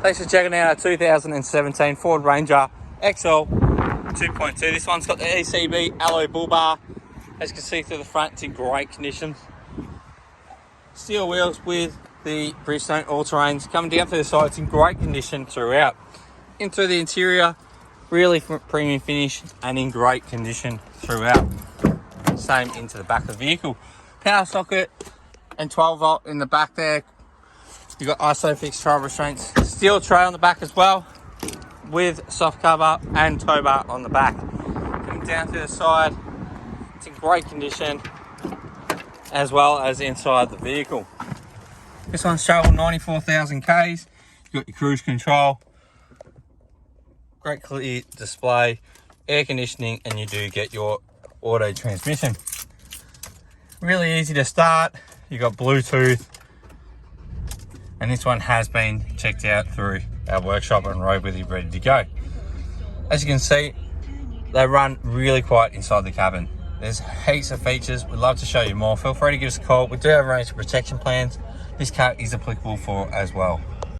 Thanks for checking out our 2017 Ford Ranger XL 2.2. This one's got the ECB alloy bull bar. As you can see through the front, it's in great condition. Steel wheels with the Bridgestone all-terrains. Coming down through the side, it's in great condition throughout. Into the interior, really premium finish and in great condition throughout. Same into the back of the vehicle. Power socket and 12 volt in the back there. You've got ISOFIX trail restraints, steel tray on the back as well, with soft cover and tow bar on the back. Coming down to the side, it's in great condition, as well as inside the vehicle. This one's travelled 94,000 Ks. You've got your cruise control, great clear display, air conditioning, and you do get your auto transmission. Really easy to start. You've got Bluetooth. And this one has been checked out through our workshop and roadworthy, ready to go. As you can see, they run really quiet inside the cabin. There's heaps of features. We'd love to show you more. Feel free to give us a call. We do have a range of protection plans this car is applicable for as well.